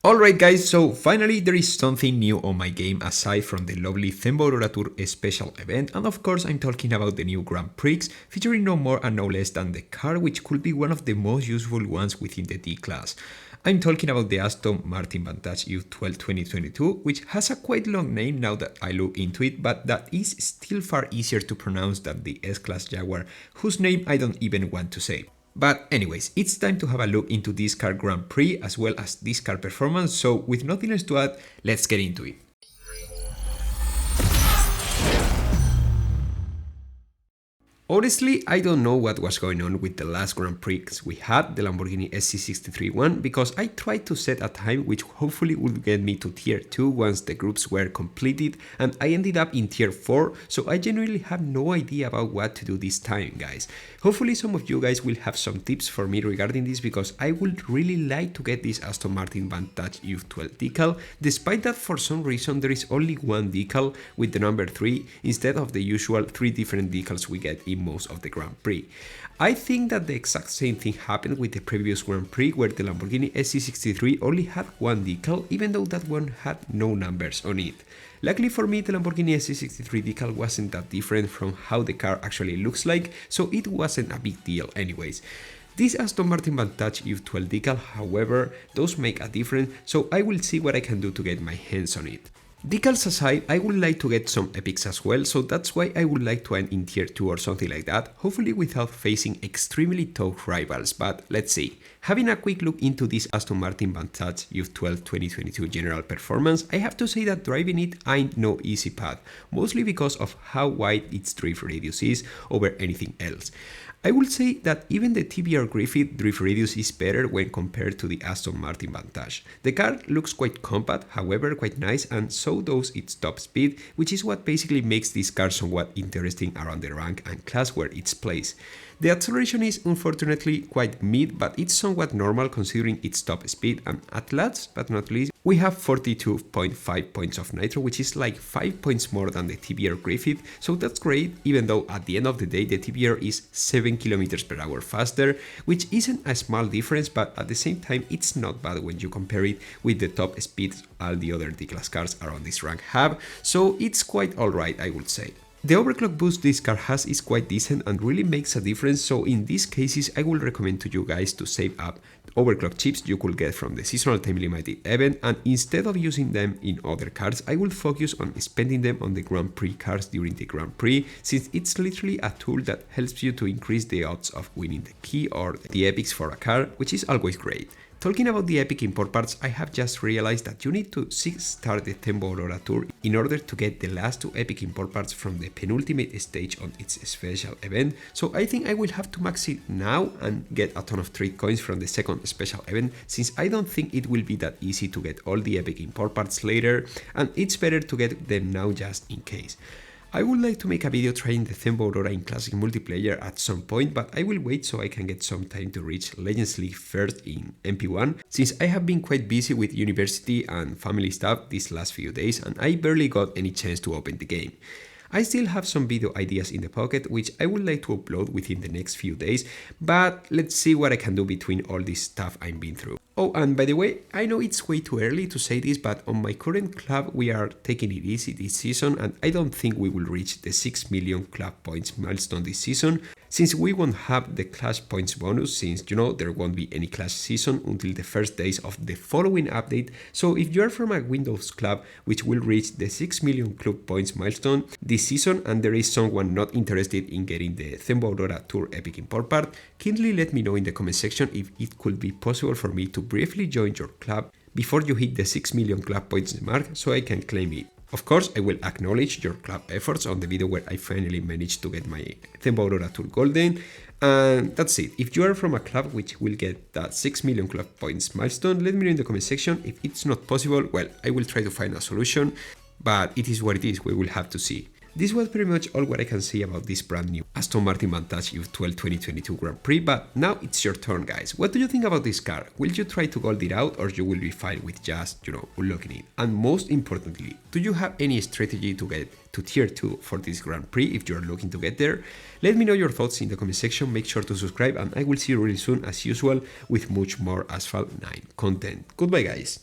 Alright guys, so finally there is something new on my game aside from the lovely Themba Aurora Tour special event, and of course I'm talking about the new Grand Prix featuring no more and no less than the car which could be one of the most useful ones within the D-Class. I'm talking about the Aston Martin Vantage Youth12 2022, which has a quite long name now that I look into it, but that is still far easier to pronounce than the S-Class Jaguar, whose name I don't even want to say. But anyways, it's time to have a look into this car Grand Prix as well as this car performance, so with nothing else to add, let's get into it. Honestly, I don't know what was going on with the last Grand Prix we had, the Lamborghini SC63 one, because I tried to set a time which hopefully would get me to tier 2 once the groups were completed, and I ended up in tier 4, so I genuinely have no idea about what to do this time, guys. Hopefully some of you guys will have some tips for me regarding this, because I would really like to get this Aston Martin Vantage Youth12 decal, despite that for some reason there is only one decal with the number 3 instead of the usual 3 different decals we get in most of the Grand Prix. I think that the exact same thing happened with the previous Grand Prix where the Lamborghini SC63 only had one decal, even though that one had no numbers on it. Luckily for me, the Lamborghini SC63 decal wasn't that different from how the car actually looks like, so it wasn't a big deal anyways. This Aston Martin Vantage Youth12 decal, however, does make a difference, so I will see what I can do to get my hands on it. Decals aside, I would like to get some epics as well, so that's why I would like to end in tier 2 or something like that, hopefully without facing extremely tough rivals, but let's see. Having a quick look into this Aston Martin Vantage Youth12 2022 general performance, I have to say that driving it ain't no easy path, mostly because of how wide its drift radius is over anything else. I would say that even the TBR Griffith drift radius is better when compared to the Aston Martin Vantage. The car looks quite compact, however quite nice, and so does its top speed, which is what basically makes this car somewhat interesting around the rank and class where it's placed. The acceleration is unfortunately quite mid, but it's somewhat normal considering its top speed, and at last but not least, we have 42.5 points of nitro, which is like 5 points more than the TBR Griffith, so that's great, even though at the end of the day the TBR is 7 km per hour faster, which isn't a small difference, but at the same time it's not bad when you compare it with the top speeds all the other D-Class cars around this rank have, so it's quite alright, I would say. The overclock boost this car has is quite decent and really makes a difference, so in these cases I would recommend to you guys to save up overclock chips you could get from the seasonal time limited event, and instead of using them in other cars, I will focus on spending them on the Grand Prix cars during the Grand Prix, since it's literally a tool that helps you to increase the odds of winning the key or the epics for a car, which is always great. Talking about the epic import parts, I have just realized that you need to 6-star the Themba Aurora Tour in order to get the last 2 epic import parts from the penultimate stage on its special event, so I think I will have to max it now and get a ton of trade coins from the second special event, since I don't think it will be that easy to get all the epic import parts later, and it's better to get them now just in case. I would like to make a video trying the Themba Aurora in Classic Multiplayer at some point, but I will wait so I can get some time to reach Legends League first in MP1, since I have been quite busy with university and family stuff these last few days and I barely got any chance to open the game. I still have some video ideas in the pocket which I would like to upload within the next few days, but let's see what I can do between all this stuff I've been through. Oh, and by the way, I know it's way too early to say this, but on my current club we are taking it easy this season and I don't think we will reach the 6 million club points milestone this season, since we won't have the clash points bonus, since you know there won't be any clash season until the first days of the following update. So if you are from a Windows club which will reach the 6 million club points milestone this season and there is someone not interested in getting the Themba Aurora Tour epic import part, kindly let me know in the comment section if it could be possible for me to briefly join your club before you hit the 6 million club points mark so I can claim it. Of course, I will acknowledge your club efforts on the video where I finally managed to get my Themba Aurora Tour Golden, and that's it. If you are from a club which will get that 6 million club points milestone, let me know in the comment section. If it's not possible, well, I will try to find a solution, but it is what it is, we will have to see. This was pretty much all what I can say about this brand new Aston Martin Vantage Youth12 2022 Grand Prix, but now it's your turn, guys. What do you think about this car? Will you try to gold it out or you will be fine with just, unlocking it? And most importantly, do you have any strategy to get to tier 2 for this Grand Prix if you're looking to get there? Let me know your thoughts in the comment section, make sure to subscribe and I will see you really soon as usual with much more Asphalt 9 content. Goodbye, guys.